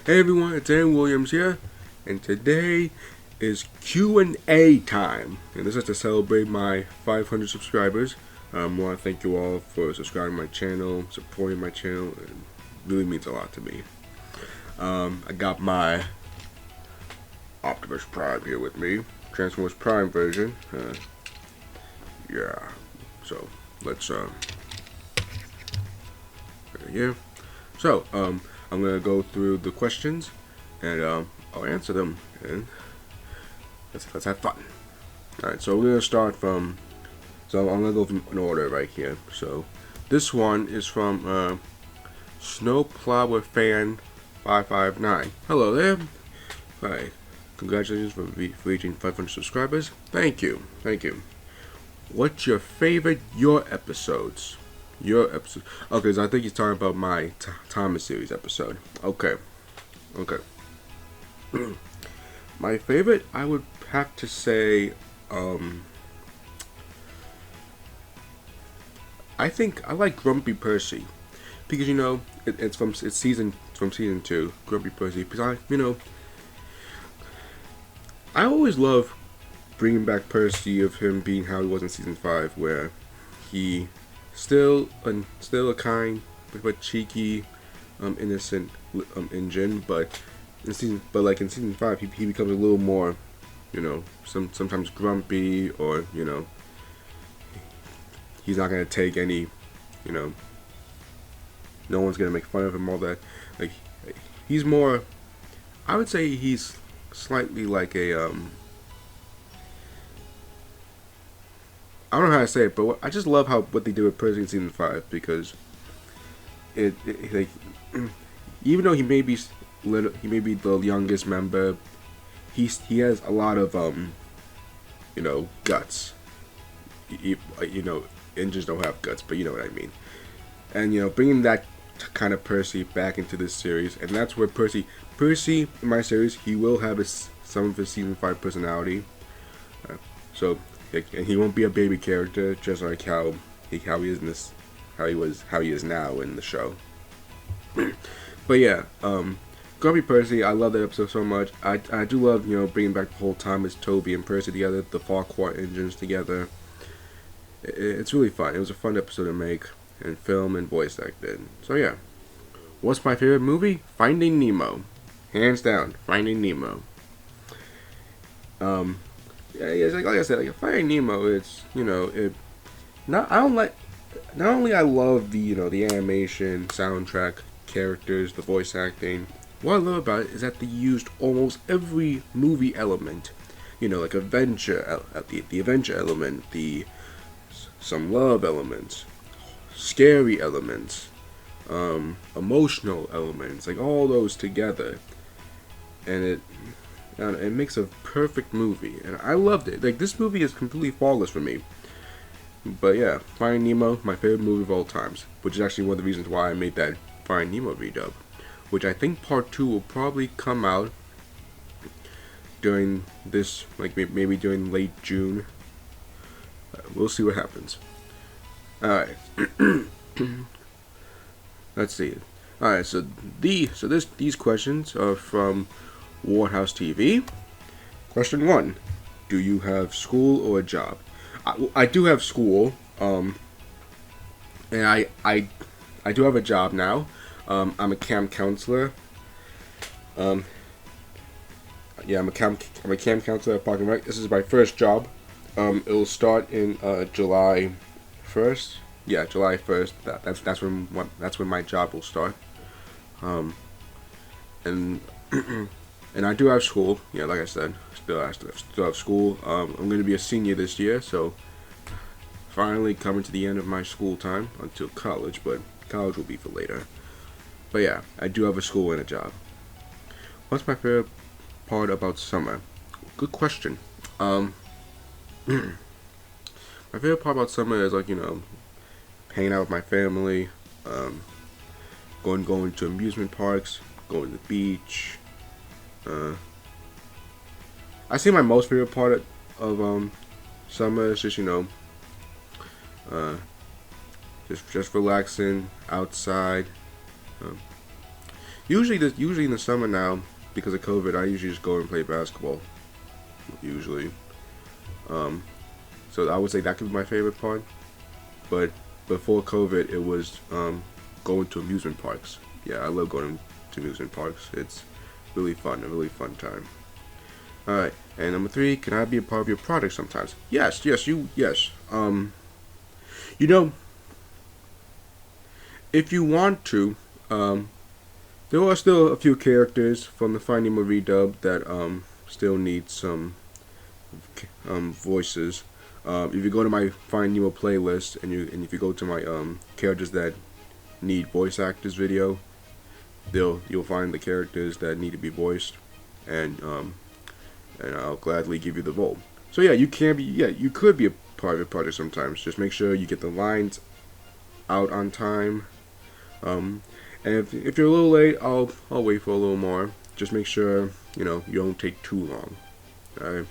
Hey everyone, it's Aaron Williams here, and today is Q&A time. And this is to celebrate my 500 subscribers. I want to thank you all for subscribing to my channel, supporting my channel. It really means a lot to me. I got my Optimus Prime here with me, Transformers Prime version. Yeah, so let's here. So I'm gonna go through the questions and I'll answer them, and let's have fun. All right, so we're gonna start from. So I'm gonna go in order right here. So this one is from Plower Fan 559. Hello there. Hi. Congratulations for reaching 500 subscribers. Thank you. Thank you. What's your favorite Your episodes? Your episode. Okay, so I think he's talking about my Thomas series episode. Okay. Okay. My favorite, I would have to say, I think I like Grumpy Percy, because it's season 2. Grumpy Percy, because I always love bringing back Percy, of him being how he was in season 5, where he still a kind but cheeky, innocent engine, but in season 5 he becomes a little more, sometimes grumpy, or he's not gonna take any, no one's gonna make fun of him, all that. Like, he's more, I would say he's slightly like a I don't know how to say it, but I just love what they did with Percy in season 5, because it like, even though he may be the youngest member, he has a lot of guts. Engines don't have guts, but you know what I mean. And bringing that kind of Percy back into this series, and that's where Percy in my series, he will have some of his season 5 personality. So. And he won't be a baby character, just like how he is how he is now in the show. But yeah, Grumpy Percy, I love that episode so much. I do love bringing back the whole Thomas, Toby, and Percy together, the Farquhar engines together. It's really fun. It was a fun episode to make and film and voice act in. So yeah, what's my favorite movie? Finding Nemo, hands down. Finding Nemo. Yeah, like I said, Finding Nemo, it's not only I love the animation, soundtrack, characters, the voice acting. What I love about it is that they used almost every movie element, like adventure, the adventure element, some love elements, scary elements, emotional elements, like all those together, and it makes a perfect movie, and I loved it. Like, this movie is completely flawless for me. But yeah, Finding Nemo, my favorite movie of all times, which is actually one of the reasons why I made that Finding Nemo redub, which I think part 2 will probably come out during this, maybe during late June. We'll see what happens. Alright. Let's see. Alright, so these questions are from Warhouse TV. Question 1: do you have school or a job? I do have school, and I do have a job now. I'm a camp counselor. I'm a camp counselor at Park and Rec. This is my first job. It will start in July 1st. Yeah, July 1st. That's when my job will start. And and I do have school. Yeah, like I said, still have school. I'm going to be a senior this year, so finally coming to the end of my school time until college, but college will be for later. But yeah, I do have a school and a job. What's my favorite part about summer? Good question. My favorite part about summer is hanging out with my family, going to amusement parks, going to the beach. I say my most favorite part of summer is just just relaxing outside, Usually in the summer now, because of COVID, I usually just go and play basketball. Usually, so I would say that could be my favorite part. But before COVID, it was going to amusement parks. Yeah, I love going to amusement parks. It's really fun, a really fun time. All right, and number 3, can I be a part of your project sometimes? Yes. You know, if you want to, there are still a few characters from the Finding Nemo redub that still need some voices. If you go to my Finding Nemo playlist and if you go to my characters that need voice actors video, you'll find the characters that need to be voiced, and I'll gladly give you the role. So yeah, you could be a part of a project sometimes. Just make sure you get the lines out on time. And if you're a little late, I'll wait for a little more. Just make sure you don't take too long. Alright?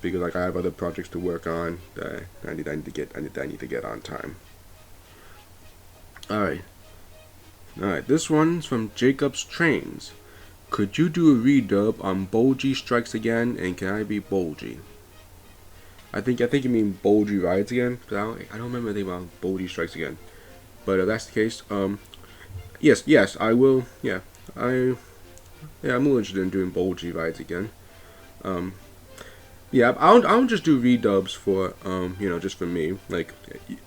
Because like I have other projects to work on that I need to get on time. Alright, this one's from Jacob's Trains. Could you do a redub on Bulgy Strikes Again, and can I be Bulgy? I think you mean Bulgy Rides Again, because I don't remember anything about Bulgy Strikes Again. But if that's the case, yes, I will. Yeah, I'm a little interested in doing Bulgy Rides Again. Yeah, I'll just do redubs for just for me. Like,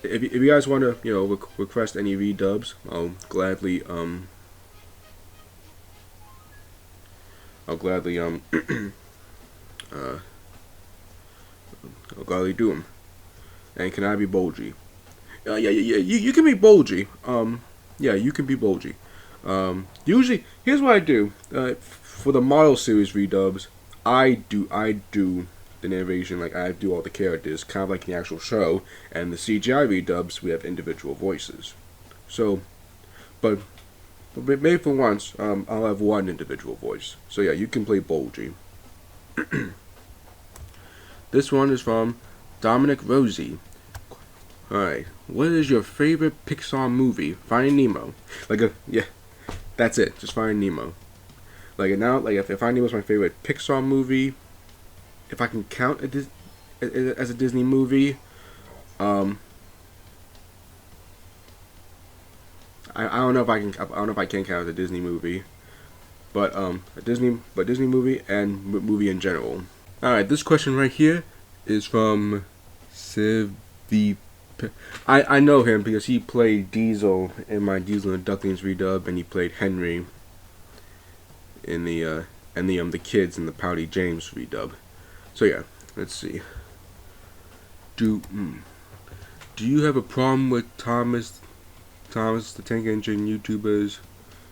if you guys want to request any redubs, I'll gladly I'll gladly do them. And can I be Bulgy? Yeah. You can be Bulgy. Yeah, you can be Bulgy. Usually, here's what I do. For the model series redubs, I do the narration, like I do all the characters, kind of like the actual show, and the CGI redubs, we have individual voices. So, but maybe for once, I'll have one individual voice. So yeah, you can play Bulgy. This one is from Dominic Rosie. Alright, what is your favorite Pixar movie? Finding Nemo. Yeah, that's it, just Finding Nemo. If Finding Nemo is my favorite Pixar movie, if I can count it as a Disney movie, I don't know if I can count it as a Disney movie, but a Disney movie and movie in general. All right, this question right here is from Civi. I know him because he played Diesel in my Diesel and Ducklings redub, and he played Henry in the kids in the Pouty James redub. So yeah, let's see. Do you have a problem with Thomas the Tank Engine YouTubers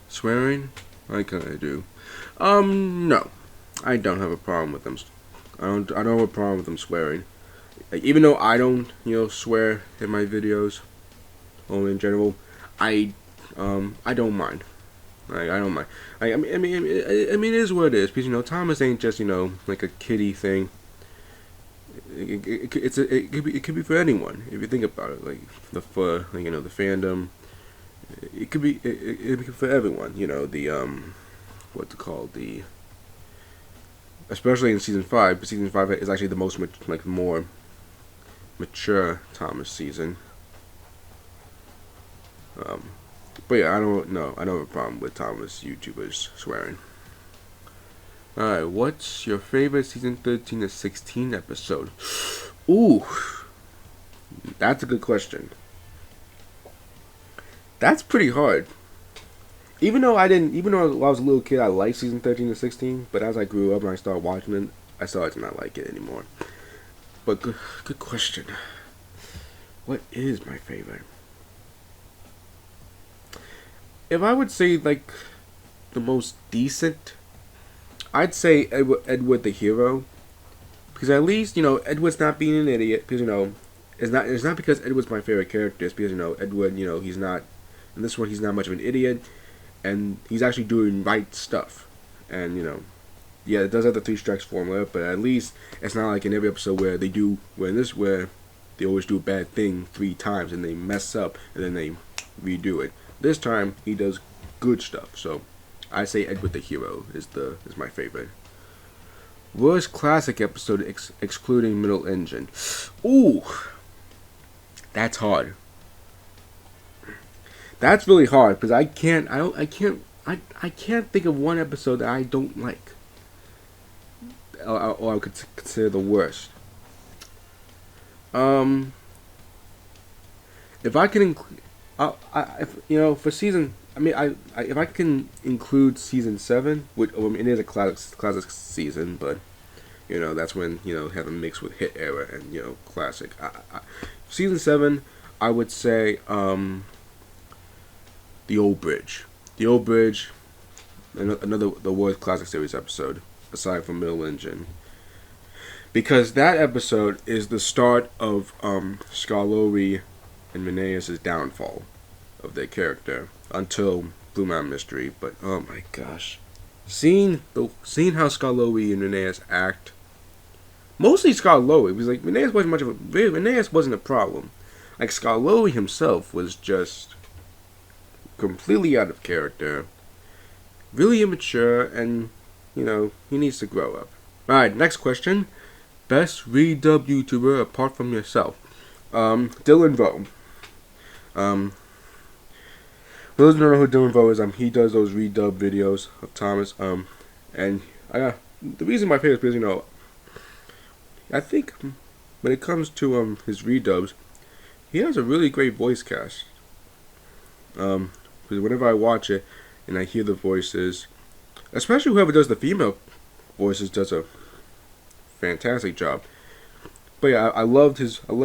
swearing? I kinda do. No, I don't have a problem with them. I don't have a problem with them swearing. Like, even though I don't swear in my videos, only in general, I don't mind. Like, I don't mind. I mean, it is what it is. Because Thomas ain't just like a kiddie thing. It could be for anyone if you think about it. Like the fandom. It could be for everyone. What's it called, especially in season 5. But season 5 is actually the most more mature Thomas season. But yeah, I don't have a problem with Thomas YouTubers swearing. Alright, what's your favorite season 13 to 16 episode? Ooh, that's a good question. That's pretty hard. Even though when I was a little kid, I liked season 13 to 16, but as I grew up and I started watching it, I started to not like it anymore. But good question. What is my favorite? If I would say the most decent, I'd say Edward the hero, because at least Edward's not being an idiot. Because it's not because Edward's my favorite character. It's because Edward he's not, in this one he's not much of an idiot, and he's actually doing right stuff. And yeah, it does have the 3 strikes formula, but at least it's not like in every episode where they always do a bad thing 3 times and they mess up and then they redo it. This time he does good stuff. So I say Edward the Hero is my favorite. Worst classic episode excluding Middle Engine. Ooh, that's hard. That's really hard because I can't think of one episode that I don't like, or I could consider the worst. If I can include, for season, if I can include season 7, which it is a classic season, but that's when have a mix with hit era and classic. Season 7, I would say the Old Bridge, the worst classic series episode aside from Middle Engine, because that episode is the start of Skarloey and Mineas' downfall of their character until Blue Mountain Mystery. But oh my gosh, seeing how Skarloey and Mineas act, mostly Skarloey, because like Mineas wasn't a problem. Like Skarloey himself was just completely out of character, really immature, and he needs to grow up. Alright, next question. Best redub YouTuber apart from yourself. Dylan Vo. For those who don't know who Dylan Vo is, he does those redub videos of Thomas. And the reason my favorite is because I think when it comes to his redubs, he has a really great voice cast. Because whenever I watch it and I hear the voices, especially whoever does the female voices does a fantastic job. But yeah, I love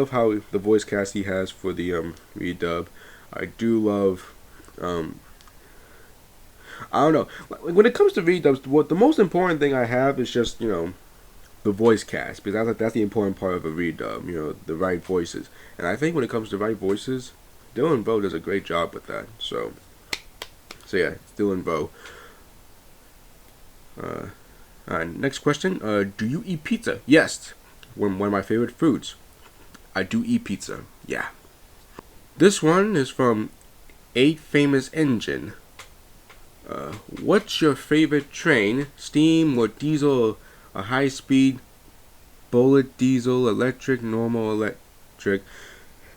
how the voice cast he has for the redub. I do love I don't know. When it comes to redubs, the most important thing I have is just the voice cast, because that's the important part of a redub. The right voices, and I think when it comes to right voices, Dylan Vo does a great job with that. So yeah, it's Dylan Vo. Alright, next question. Do you eat pizza? Yes. One of my favorite foods. I do eat pizza. Yeah. This one is from 8 Famous Engine. What's your favorite train? Steam or diesel? A high speed? Bullet diesel? Electric? Normal electric?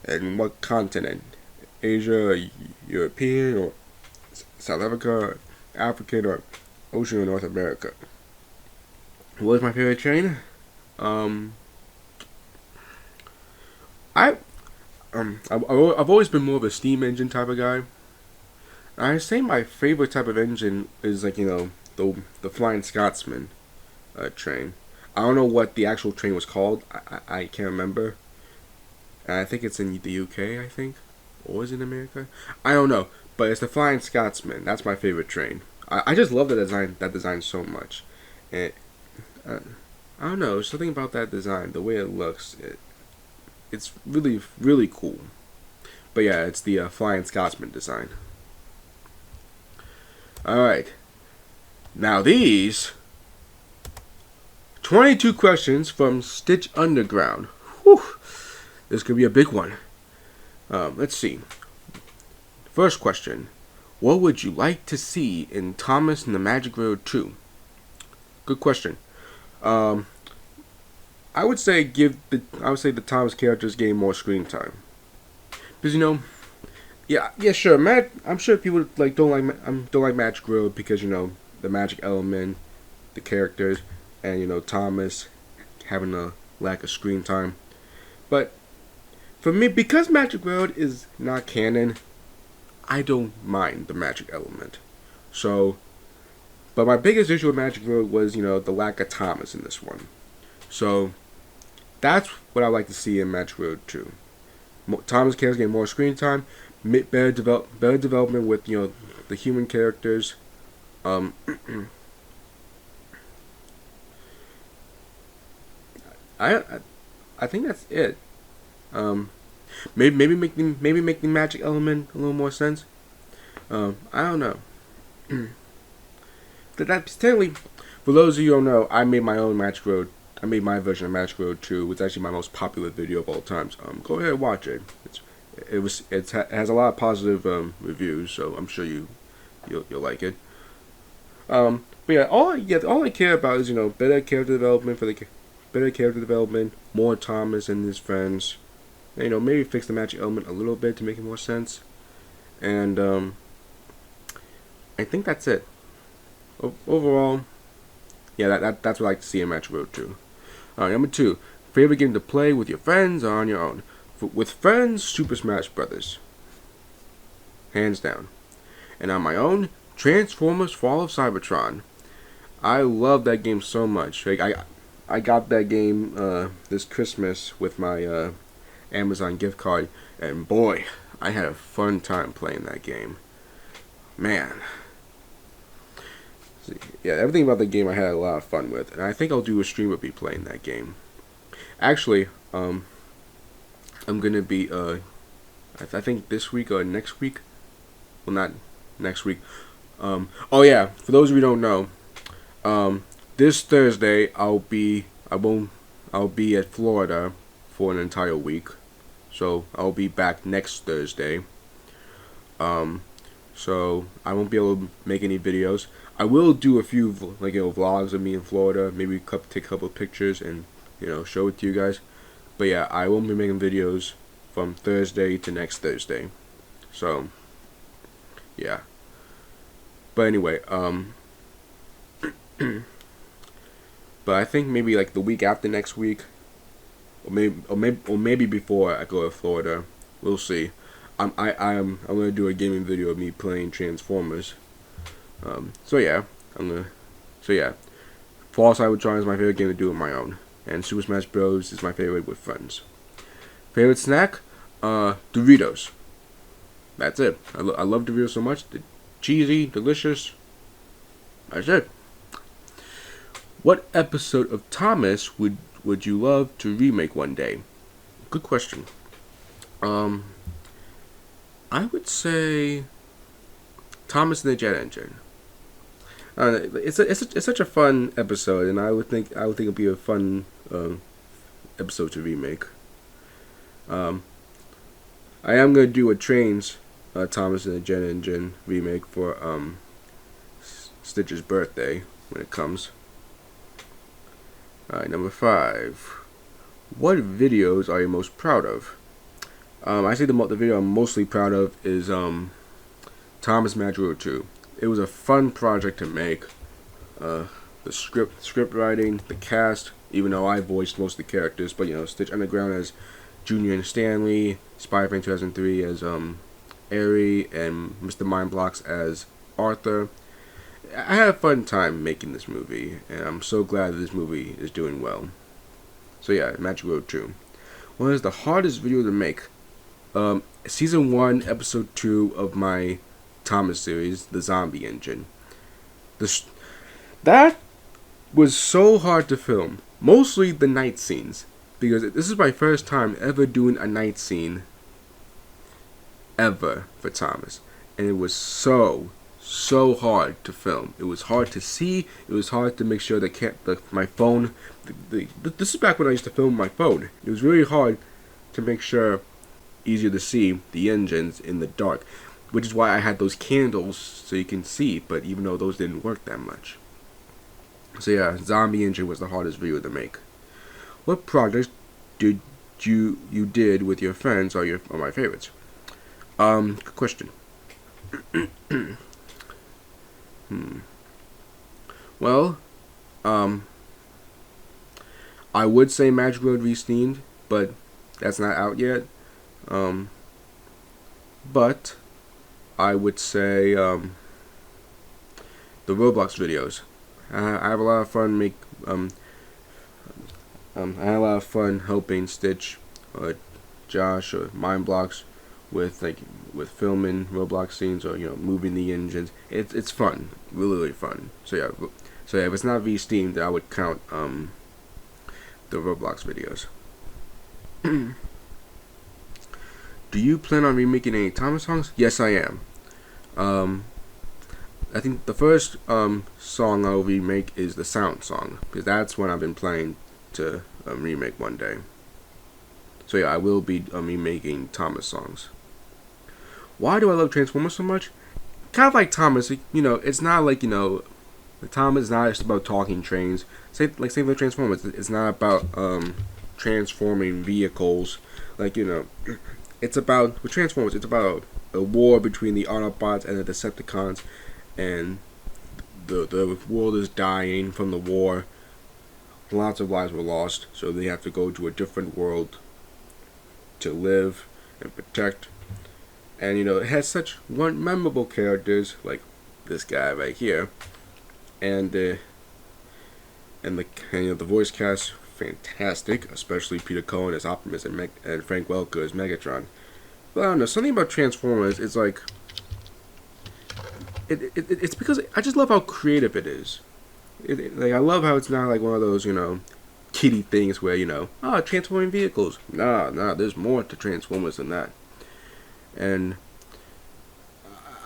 And what continent? Asia? European? Or South Africa? African? Or Ocean or North America? What is my favorite train? I've always been more of a steam engine type of guy. I say my favorite type of engine is like the Flying Scotsman train. I don't know what the actual train was called. I can't remember. And I think it's in the UK. I think, or is it in America? I don't know. But it's the Flying Scotsman. That's my favorite train. I just love that design so much. And I don't know, something about that design, the way it looks, it's really, really cool. But yeah, it's the Flying Scotsman design. Alright. Now these 22 questions from Stitch Underground. Whew. This could be a big one. Let's see. First question. What would you like to see in Thomas and the Magic Road 2? Good question. I would say the Thomas characters gain more screen time, because sure, I'm sure people don't like Magic Road because the magic element, the characters, and Thomas having a lack of screen time. But for me, because Magic Road is not canon, I don't mind the magic element. But my biggest issue with Magic Road was, the lack of Thomas in this one. So that's what I like to see in Magic Road 2. Thomas characters get more screen time, better development with, the human characters. I think that's it. Maybe make the magic element a little more sense. I don't know. That's technically, for those of you who don't know, I made my own Magic Road. I made my version of Magic Road 2, which is actually my most popular video of all time. So, go ahead and watch it. It has a lot of positive reviews, so I'm sure you you'll like it. But yeah, all I care about is better character development better character development, more Thomas and his friends. And, maybe fix the magic element a little bit to make it more sense. And I think that's it. Overall, yeah, that's what I like to see in Matchworld 2. Number 2, favorite game to play with your friends or on your own. With friends, Super Smash Brothers, hands down. And on my own, Transformers: Fall of Cybertron. I love that game so much. Like I got that game this Christmas with my Amazon gift card, and boy, I had a fun time playing that game. Man. Yeah, everything about the game I had a lot of fun with, and I think I'll do a stream of me playing that game. Actually, I'm gonna be I think this week or next week. Well, not next week. Oh yeah, for those of you who don't know, this Thursday I'll be at Florida for an entire week, so I'll be back next Thursday. So I won't be able to make any videos. I will do a few vlogs of me in Florida, maybe take a couple of pictures and show it to you guys. But yeah, I won't be making videos from Thursday to next Thursday. So yeah. But anyway, but I think maybe like the week after next week, or maybe before I go to Florida, we'll see. I'm gonna do a gaming video of me playing Transformers. So yeah, Fall Cybertron is my favorite game to do on my own, and Super Smash Bros is my favorite with friends. Favorite snack? Doritos. That's it. I love Doritos so much. They're cheesy, delicious. That's it. What episode of Thomas would you love to remake one day? Good question. I would say Thomas and the Jet Engine. It's such a fun episode, and I would think it'd be a fun episode to remake. I am gonna do a Trains Thomas and the Jet Engine remake for Stitch's birthday when it comes. Alright, number 5. What videos are you most proud of? I say the video I'm mostly proud of is Thomas MADRID II. It was a fun project to make. The script writing, the cast, even though I voiced most of the characters, but Stitch Underground as Junior and Stanley, Spider-Man 2003 as Airy, and Mr. Mindblocks as Arthur. I had a fun time making this movie, and I'm so glad that this movie is doing well. So yeah, Matchworld 2. What is the hardest video to make? Season 1, Episode 2 of my Thomas series, The Zombie Engine. That was so hard to film. Mostly the night scenes, because this is my first time ever doing a night scene ever for Thomas, and it was so hard to film. It was hard to see. It was hard to make sure that my phone. This is back when I used to film my phone. It was really hard to make sure, easier to see the engines in the dark, which is why I had those candles so you can see. But even though those didn't work that much, so yeah, Zombie Engine was the hardest video to make. What projects did you did with your friends are my favorites? Good question. Well, I would say Matchworld Rethemed, but that's not out yet. But I would say the Roblox videos. I have a lot of fun I had a lot of fun helping Stitch, Josh, or Mindblocks with filming Roblox scenes or moving the engines. It's fun, really fun. So yeah, if it's not Steam, then I would count the Roblox videos. Do you plan on remaking any Thomas songs? Yes, I am. I think the first song I'll remake is the Sound song, because that's one I've been planning to remake one day. So yeah, I will be remaking Thomas songs. Why do I love Transformers so much? kind of like Thomas. You know, it's not like, you know, Thomas is not just about talking trains. Same with Transformers. It's not about transforming vehicles. Like, you know, it's about with Transformers. It's about a war between the Autobots and the Decepticons, and the world is dying from the war. Lots of lives were lost, so they have to go to a different world to live and protect. And, you know, it has such one memorable characters like this guy right here, and you know, the voice cast fantastic, especially Peter Cohen as Optimus and Frank Welker as Megatron. But I don't know, something about Transformers is like it's because I just love how creative it is. Like, I love how it's not like one of those, you know, kiddie things where, you know, transforming vehicles. Nah, there's more to Transformers than that. And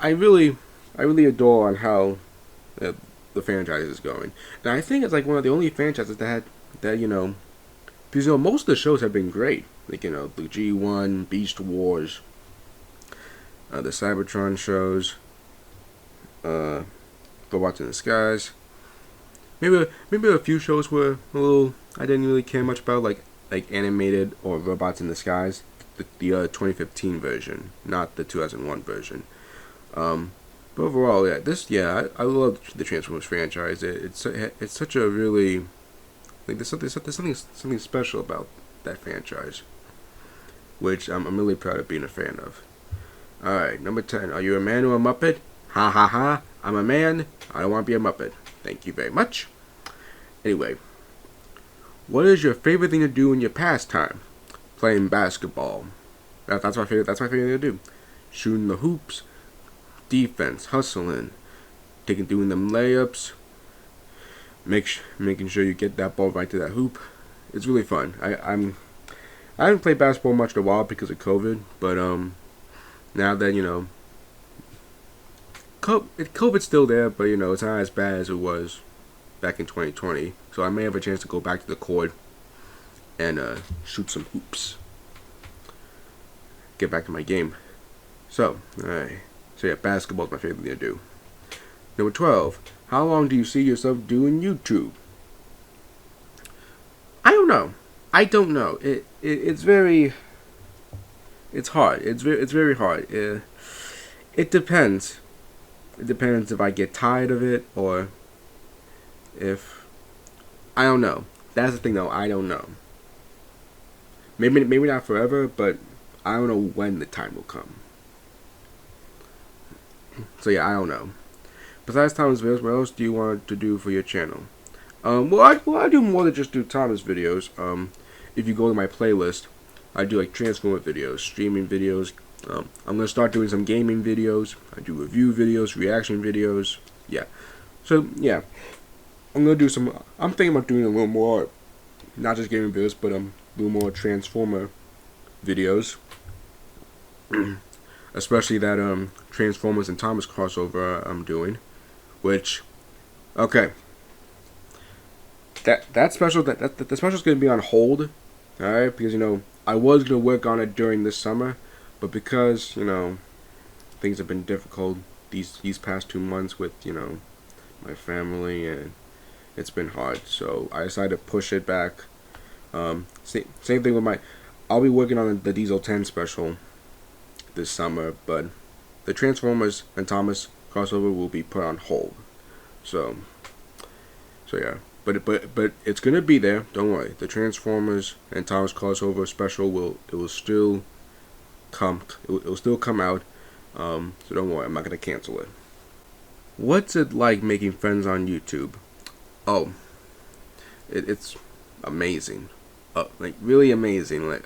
I really adore on how the franchise is going. And I think it's like one of the only franchises that you know, because, you know, most of the shows have been great. Like, you know, the G1, Beast Wars, the Cybertron shows, Robots in the Skies. Maybe a few shows were a little I didn't really care much about, like Animated or Robots in the Skies, the 2015 version, not the 2001 version. But overall, I love the Transformers franchise. It's such a really, like, there's something special about that franchise, which I'm really proud of being a fan of. All right, number 10. Are you a man or a Muppet? Ha ha ha! I'm a man. I don't want to be a Muppet. Thank you very much. Anyway, what is your favorite thing to do in your pastime? Playing basketball. That's my favorite. That's my favorite thing to do. Shooting the hoops, defense, hustling, doing them layups, making sure you get that ball right to that hoop. It's really fun. I haven't played basketball much in a while because of COVID, but now that, you know, COVID's still there, but, you know, it's not as bad as it was back in 2020. So I may have a chance to go back to the court and shoot some hoops. Get back to my game. So, alright. So yeah, basketball's my favorite thing to do. Number 12. How long do you see yourself doing YouTube? I don't know. It's very. It's hard. It's very hard. It depends. It depends if I get tired of it or if I don't know. That's the thing, though. I don't know. Maybe not forever, but I don't know when the time will come. So yeah, I don't know. Besides Thomas videos, what else do you want to do for your channel? Well, I do more than just do Thomas videos. If you go to my playlist, I do like Transformer videos, streaming videos. I'm gonna start doing some gaming videos. I do review videos, reaction videos. Yeah. So yeah, I'm gonna do some. I'm thinking about doing a little more, not just gaming videos, but a little more Transformer videos. Especially that Transformers and Thomas crossover I'm doing, which, okay, that special the special's gonna be on hold, all right, because, you know, I was gonna work on it during this summer, but because, you know, things have been difficult these past 2 months with, you know, my family, and it's been hard, so I decided to push it back. Same thing with I'll be working on the Diesel 10 special this summer, but the Transformers and Thomas crossover will be put on hold. So yeah, but it's gonna be there. Don't worry. The Transformers and Thomas crossover special will still come. It will still come out. So don't worry. I'm not gonna cancel it. What's it like making friends on YouTube? Oh, it's amazing. Like, really amazing. Like,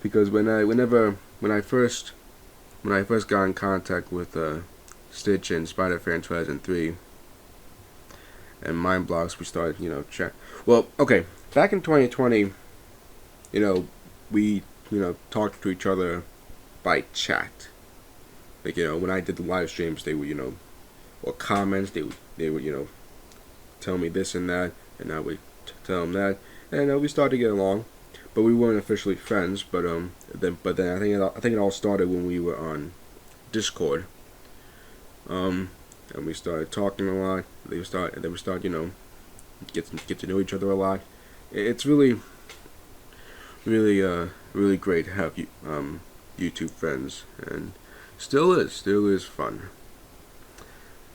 because when I first got in contact with Stitch and Spider-Fan 2003 and Mind Blocks, we started, you know, chat. Well, okay, back in 2020, you know, we, you know, talked to each other by chat. Like, you know, when I did the live streams, they would, you know, or comments, they would, you know, tell me this and that, and I would tell them that, and we started to get along. But we weren't officially friends. But then I think it all started when we were on Discord, And we started talking a lot. And then we start, get to know each other a lot. It's really, really great to have YouTube friends, and still is fun.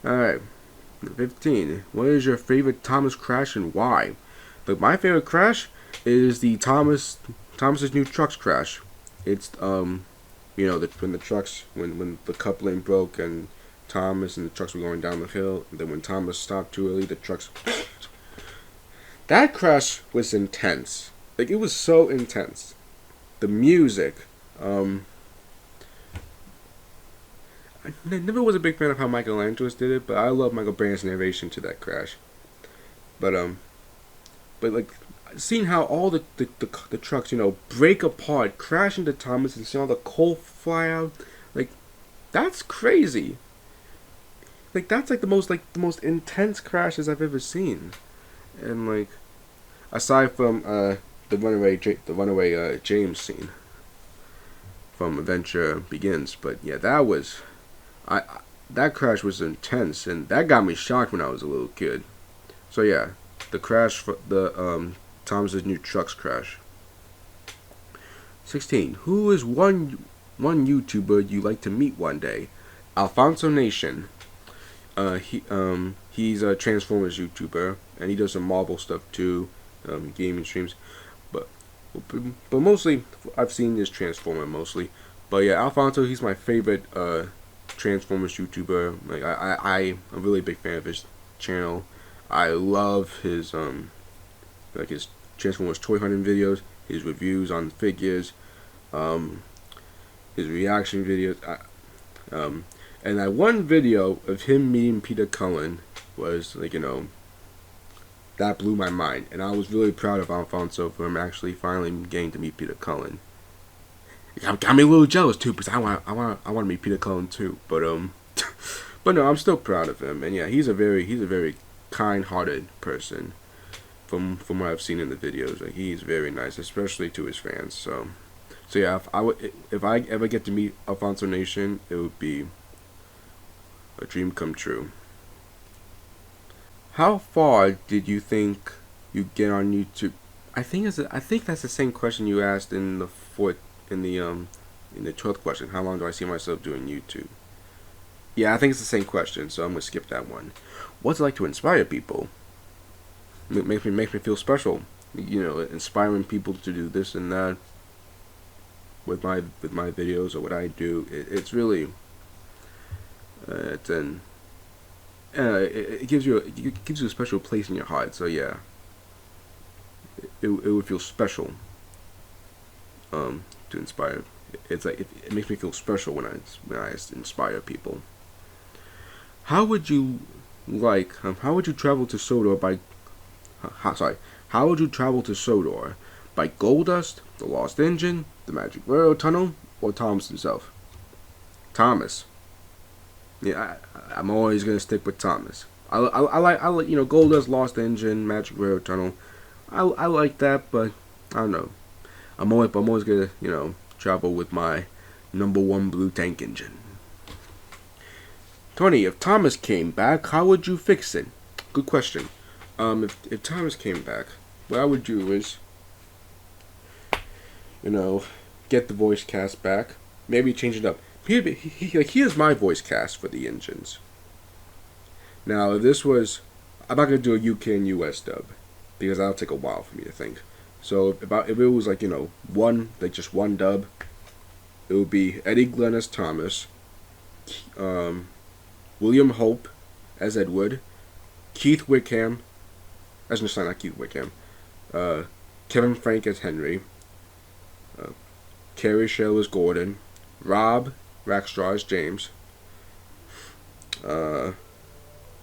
All right, 15. What is your favorite Thomas crash and why? But my favorite crash is the Thomas's new trucks crash. It's when the trucks when the coupling broke and Thomas and the trucks were going down the hill, and then when Thomas stopped too early, the trucks. That crash was intense. Like, it was so intense. The music. I never was a big fan of how Michelangelo's did it, but I love Michael Brandon's narration to that crash. But like, seeing how all the trucks, break apart, crash into Thomas, and seeing all the coal fly out, like, that's crazy. Like, that's like the most intense crashes I've ever seen. And like, aside from the runaway James scene from Adventure Begins, but yeah, that crash was intense, and that got me shocked when I was a little kid. So yeah, the crash for the Thomas's new trucks crash. 16. Who is one YouTuber you like to meet one day? Alfonso Nation. He's a Transformers YouTuber, and he does some Marvel stuff too, gaming streams. But mostly, I've seen this Transformer mostly. But yeah, Alfonso, he's my favorite Transformers YouTuber. Like, I'm a really big fan of his channel. I love his his Transformers toy hunting videos, his reviews on figures, his reaction videos. And that one video of him meeting Peter Cullen was like, that blew my mind, and I was really proud of Alfonso for him actually finally getting to meet Peter Cullen. It got me a little jealous too, because I want to meet Peter Cullen too. But but no, I'm still proud of him, and yeah, he's a very kind-hearted person. From what I've seen in the videos, like, he's very nice, especially to his fans. So yeah, if I ever get to meet Alfonso Nation, it would be a dream come true. How far did you think you get on YouTube? I think that's the same question you asked in the 12th question. How long do I see myself doing YouTube? Yeah, I think it's the same question, so I'm gonna skip that one. What's it like to inspire people? It makes me feel special. Inspiring people to do this and that with my videos or what I do. It's really it gives you a special place in your heart. So yeah, it would feel special to inspire. It's like it makes me feel special when I inspire people. How would you travel to Sodor by how would you travel to Sodor? By Goldust, the Lost Engine, the Magic Railroad Tunnel, or Thomas himself? Thomas. Yeah, I'm always gonna stick with Thomas. I like Goldust, Lost Engine, Magic Railroad Tunnel. I like that, but I don't know. I'm always gonna travel with my #1 blue tank engine. 20. If Thomas came back, how would you fix it? Good question. If Thomas came back, what I would do is, get the voice cast back. Maybe change it up. Here's my voice cast for the engines. Now, if this was, I'm not gonna do a UK and US dub because that'll take a while for me to think. So if it was just one dub, it would be Eddie Glenn as Thomas, William Hope as Edward, Keith Wickham as not Keith Wickham, Kevin Frank as Henry, Carrie Shell as Gordon, Rob Rackstraw as James,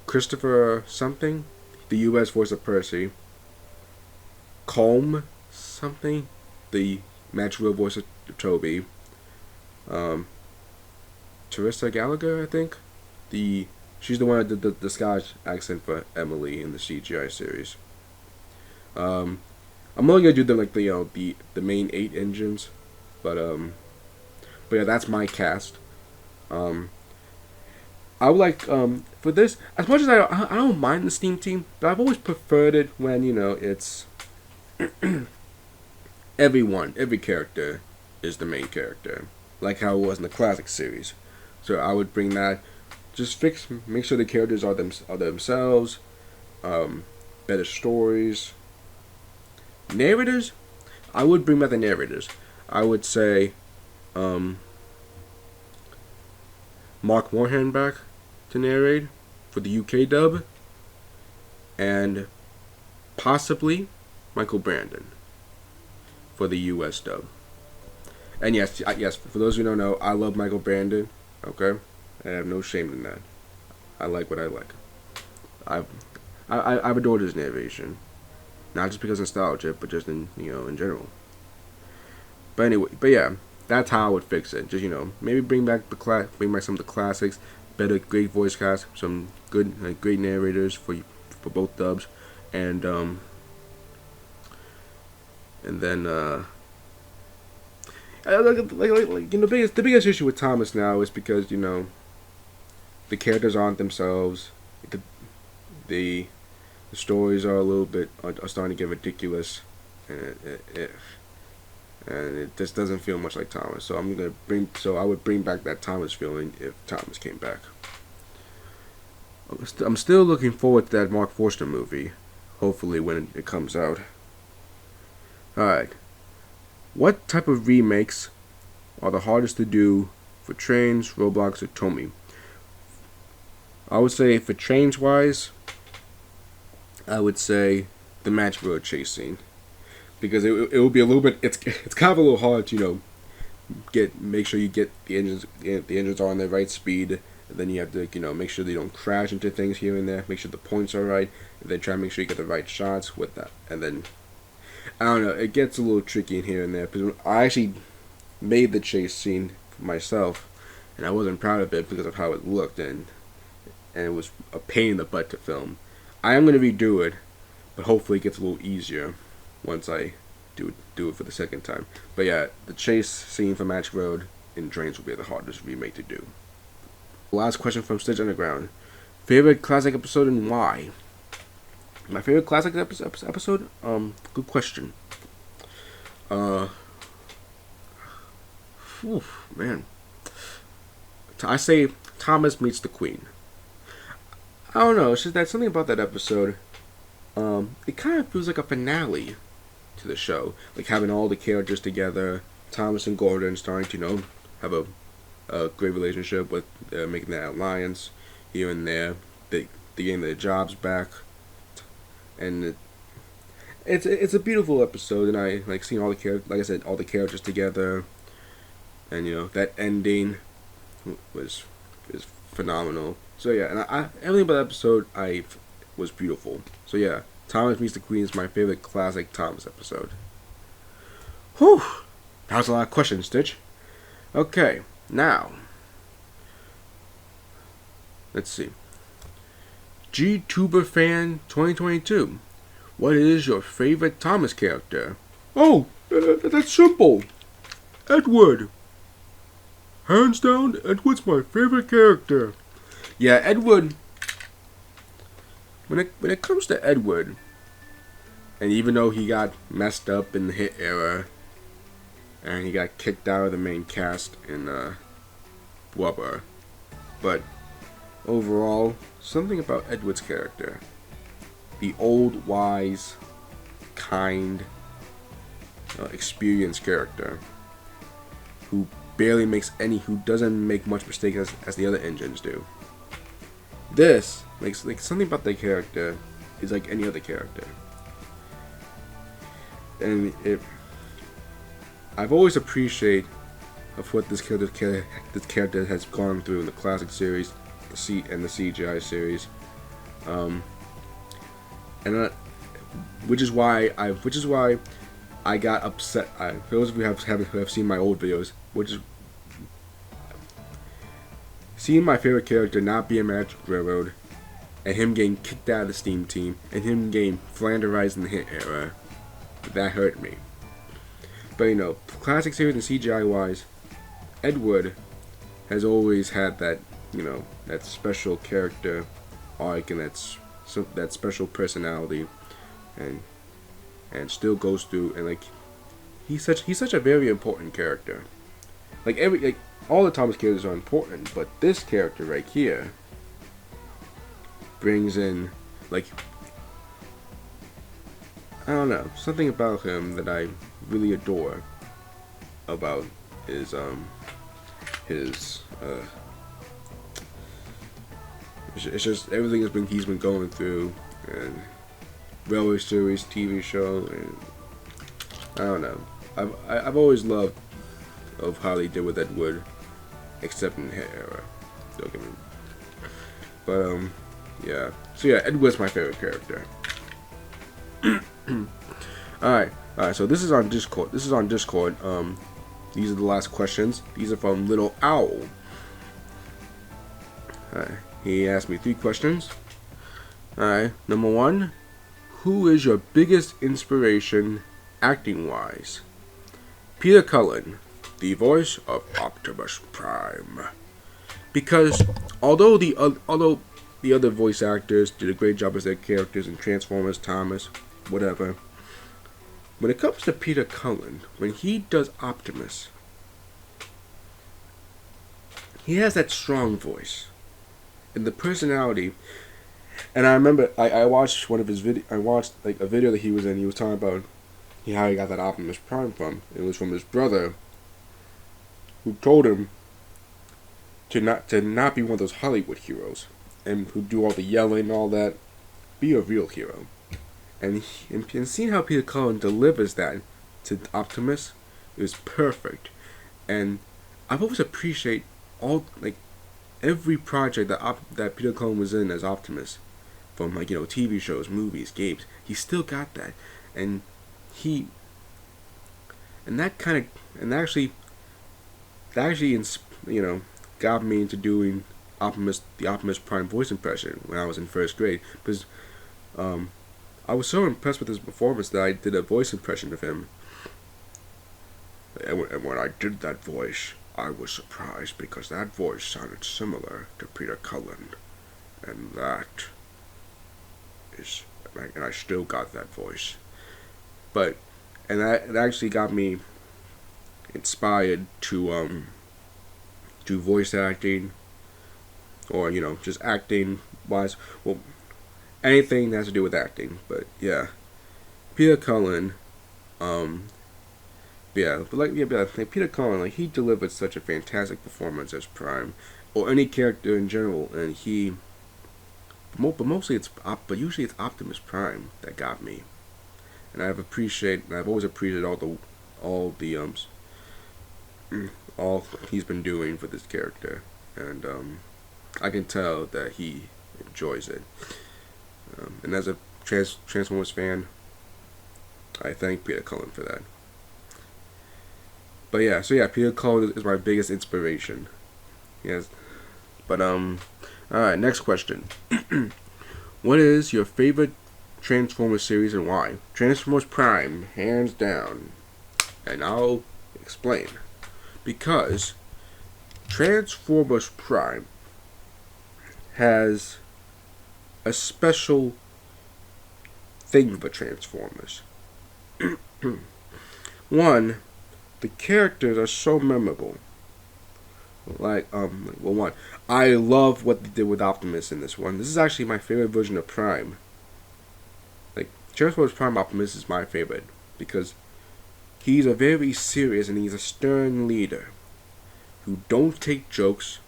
Christopher something, the U.S. voice of Percy, Colm something, the Matchworld voice of Toby, Teresa Gallagher, I think, she's the one that did the Scottish accent for Emily in the CGI series. I'm only gonna do the main 8 engines, but yeah, that's my cast. I I would like for this, as much as I don't mind the Steam team, but I've always preferred it when it's every character is the main character, like how it was in the classic series. So I would bring that, make sure the characters are themselves, better stories, narrators. I would bring back the narrators. I would say, Mark Moorhan back to narrate for the UK dub, and possibly Michael Brandon for the US dub. And yes, for those who don't know, I love Michael Brandon. Okay, I have no shame in that. I like what I like. I've adored his narration, not just because of nostalgia, but just in general. But anyway, yeah, that's how I would fix it. Just maybe bring back some of the classics, great voice cast, some good, great narrators for both dubs, and then the biggest issue with Thomas now is because the characters aren't themselves. The stories are a little bit are starting to get ridiculous, and it just doesn't feel much like Thomas. So I would bring back that Thomas feeling if Thomas came back. I'm still looking forward to that Mark Forster movie, hopefully when it comes out. Alright. What type of remakes are the hardest to do for Trains, Roblox, or Tomy? I would say for Trains wise, I would say the Matchworld chase scene, because it will be a little bit. It's kind of a little hard to make sure you get the engines are on the right speed. And then you have to make sure they don't crash into things here and there. Make sure the points are right, and then try to make sure you get the right shots with that. And then I don't know, it gets a little tricky in here and there, because I actually made the chase scene for myself, and I wasn't proud of it because of how it looked, and it was a pain in the butt to film. I am going to redo it, but hopefully it gets a little easier once I do it for the second time. But yeah, the chase scene for Matchworld in Trains will be the hardest remake to do. Last question from Stitch Underground. Favorite classic episode and why? My favorite classic episode? Good question. Man. I say Thomas meets the Queen. I don't know, it's just that something about that episode, it kind of feels like a finale to the show. Like having all the characters together, Thomas and Gordon starting to, have a great relationship with making that alliance here and there. They getting their jobs back. And it's a beautiful episode, and I like seeing all the characters, like I said, all the characters together, and that ending is phenomenal. So yeah, and everything about the episode was beautiful. So yeah, Thomas Meets the Queen is my favorite classic Thomas episode. Whew, that was a lot of questions, Stitch. Okay, now let's see. GTuber Fan 2022. What is your favorite Thomas character? Oh, that's simple. Edward. Hands down, Edward's my favorite character. Yeah, Edward. When it comes to Edward, and even though he got messed up in the hit era, and he got kicked out of the main cast in Blubber, but overall, something about Edward's character, the old, wise, kind, experienced character, who doesn't make much mistakes as the other engines do. This makes something about the character is like any other character, and I've always appreciated of what this character has gone through in the classic series, the CGI series, which is why I got upset. For those of you who have seen my old videos, which is seeing my favorite character not be a Magic Railroad, and him getting kicked out of the Steam team, and him getting flanderized in the hit era, that hurt me. But classic series and CGI wise, Edward has always had that that special character arc and that special personality, and still goes through, and like he's such a very important character. Like all the Thomas characters are important, but this character right here brings in, like, I don't know, something about him that I really adore about his it's just everything he's been going through, and Railway Series, TV show, and I don't know. I've always loved of how they did with Ed Wood, except in the hit era. Don't get me. But yeah. So yeah, Ed Wood's my favorite character. Alright. So this is on Discord. These are the last questions. These are from Little Owl. He asked me 3 questions. Alright. Number 1. Who is your biggest inspiration acting wise? Peter Cullen, the voice of Optimus Prime. Because although the other voice actors did a great job as their characters in Transformers, Thomas, whatever, when it comes to Peter Cullen, when he does Optimus, he has that strong voice and the personality. And I remember I watched one of his I watched like a video that he was in. He was talking about how he got that Optimus Prime from. It was from his brother, who told him to not be one of those Hollywood heroes and who do all the yelling and all that. Be a real hero. And seeing how Peter Cullen delivers that to Optimus is perfect. And I've always appreciated every project that Peter Cullen was in as Optimus, from TV shows, movies, games. He still got that, and that actually got me into doing the Optimus Prime voice impression when I was in 1st grade, because I was so impressed with his performance that I did a voice impression of him. And when I did that voice, I was surprised because that voice sounded similar to Peter Cullen, and I still got that voice. But it actually got me inspired to do voice acting, or just acting wise. Well, anything that has to do with acting. But yeah, Peter Cullen. Peter Cullen, he delivered such a fantastic performance as Prime, or any character in general, and but usually it's Optimus Prime that got me, and I've always appreciated all he's been doing for this character, and I can tell that he enjoys it, and as a Transformers fan, I thank Peter Cullen for that. But yeah, Peter Cullen is my biggest inspiration. Yes. But alright, next question. What is your favorite Transformers series and why? Transformers Prime, hands down. And I'll explain. Because Transformers Prime has a special thing for Transformers. One, the characters are so memorable. One, I love what they did with Optimus in this one. This is actually my favorite version of Prime. Transformers Prime Optimus is my favorite because he's a very serious and he's a stern leader who don't take jokes.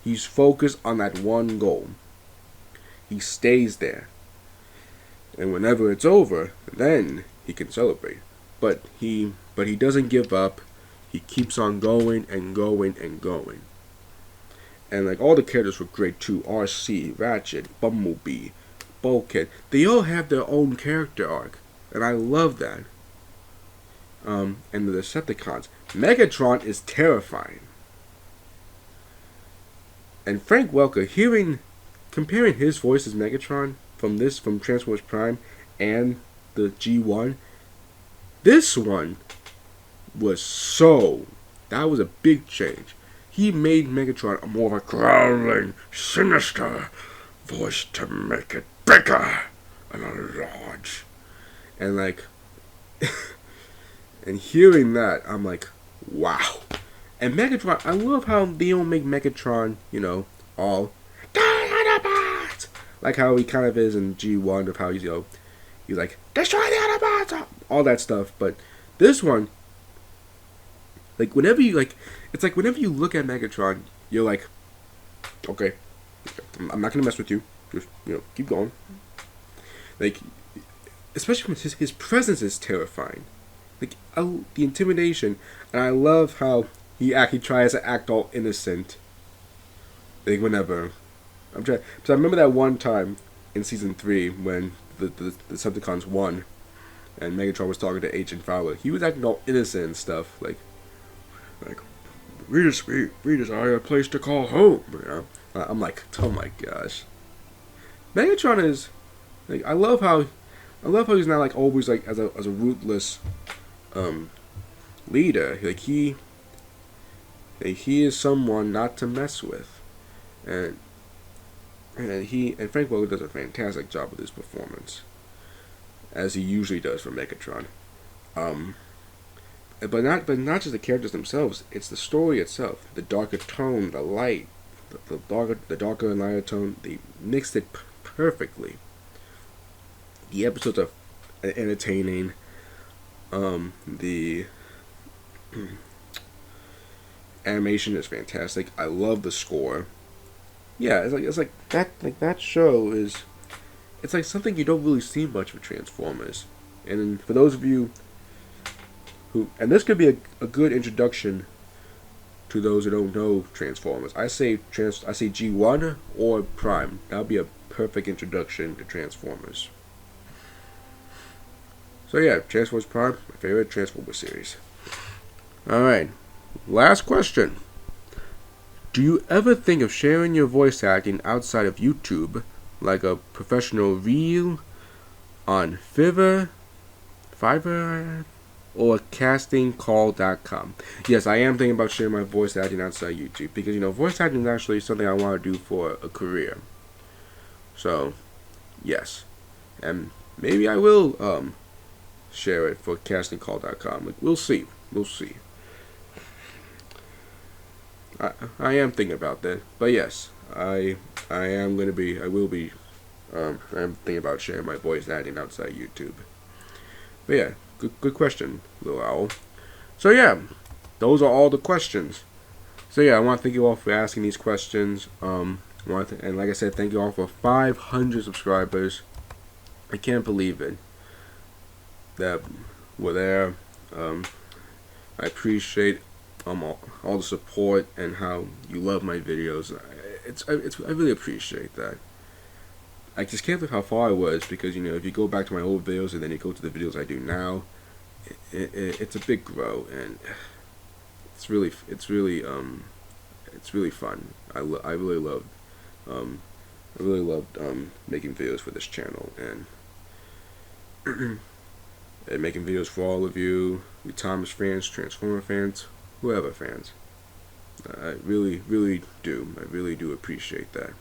He's focused on that one goal. He stays there. And whenever it's over, then he can celebrate. But he doesn't give up. He keeps on going and going and going. And all the characters were great too. RC, Ratchet, Bumblebee, Bulkhead. They all have their own character arc. And I love that. And the Decepticons. Megatron is terrifying. And Frank Welker, comparing his voice as Megatron from Transformers Prime and the G1, this one was that was a big change. he made Megatron a more of a growling, sinister voice to make it bigger and large. And like, and hearing that, I'm like, wow. And Megatron, I love how they don't make Megatron, you know, all like how he kind of is in G1 of how he's, you know, he's like, destroy the Autobots, all that stuff. But this one, like, whenever you, like, it's like whenever you look at Megatron, you're like, okay, I'm not going to mess with you. Just, you know, keep going. Like, especially when his presence is terrifying. Like, the intimidation. And I love how he actually tries to act all innocent. Like, whenever. I'm trying. So I remember that one time in season 3 when the Decepticons won, and Megatron was talking to Agent Fowler. He was acting all innocent and stuff, like read us, I have a place to call home. You know? I'm like, oh my gosh. Megatron is, like, I love how he's not like always like as a ruthless leader. Like he is someone not to mess with, and Frank Welker does a fantastic job with his performance, as he usually does for Megatron. But not just the characters themselves. It's the story itself. The darker tone, the light, the darker and lighter tone. They mixed it perfectly. The episodes are entertaining. The animation is fantastic. I love the score. Yeah, it's like that show is. It's like something you don't really see much with Transformers. And for those of you who, and this could be a good introduction to those who don't know Transformers. I say G1 or Prime. That'll be a perfect introduction to Transformers. So yeah, Transformers Prime, my favorite Transformers series. Alright, last question. Do you ever think of sharing your voice acting outside of YouTube, like a professional reel on Fiverr, or castingcall.com? Yes, I am thinking about sharing my voice acting outside YouTube, because, you know, voice acting is actually something I want to do for a career. So, yes. And maybe I will share it for castingcall.com. Like, we'll see. I am thinking about that, but yes, I am thinking about sharing my voice acting outside YouTube. But yeah, good question, Little Owl. So yeah, those are all the questions. So yeah, I want to thank you all for asking these questions. And like I said, thank you all for 500 subscribers. I can't believe it that we're there. I appreciate all the support and how you love my videos. I really appreciate that. I just can't believe how far I was, because, you know, if you go back to my old videos and then you go to the videos I do now, it's a big grow, and it's really fun. I really loved making videos for this channel, and and making videos for all of you Thomas fans, Transformer fans, whoever fans. I really do. I really do appreciate that.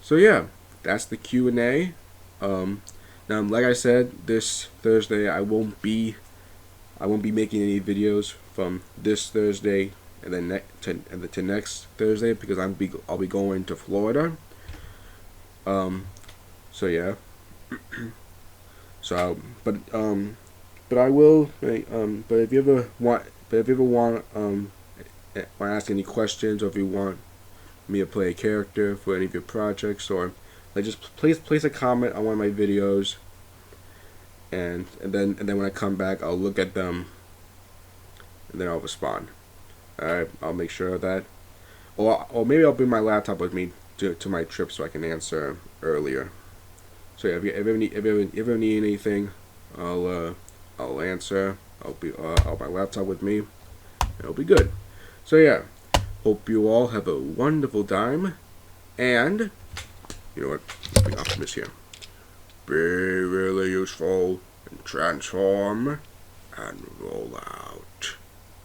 So yeah, that's the Q&A. Now, like I said, this Thursday I won't be making any videos from this Thursday and then to next Thursday, because I'll be going to Florida. So yeah. But I will. But if you ever want to ask any questions, or if you want me to play a character for any of your projects, or like just place a comment on one of my videos, and then when I come back, I'll look at them, and then I'll respond. Alright, I'll make sure of that. Or maybe I'll bring my laptop with me to my trip so I can answer earlier. So yeah, if you ever need anything, I'll answer. I'll my laptop with me. It'll be good. So yeah, hope you all have a wonderful time, and you know what? Let's be Optimus here. Be really useful, and transform and roll out.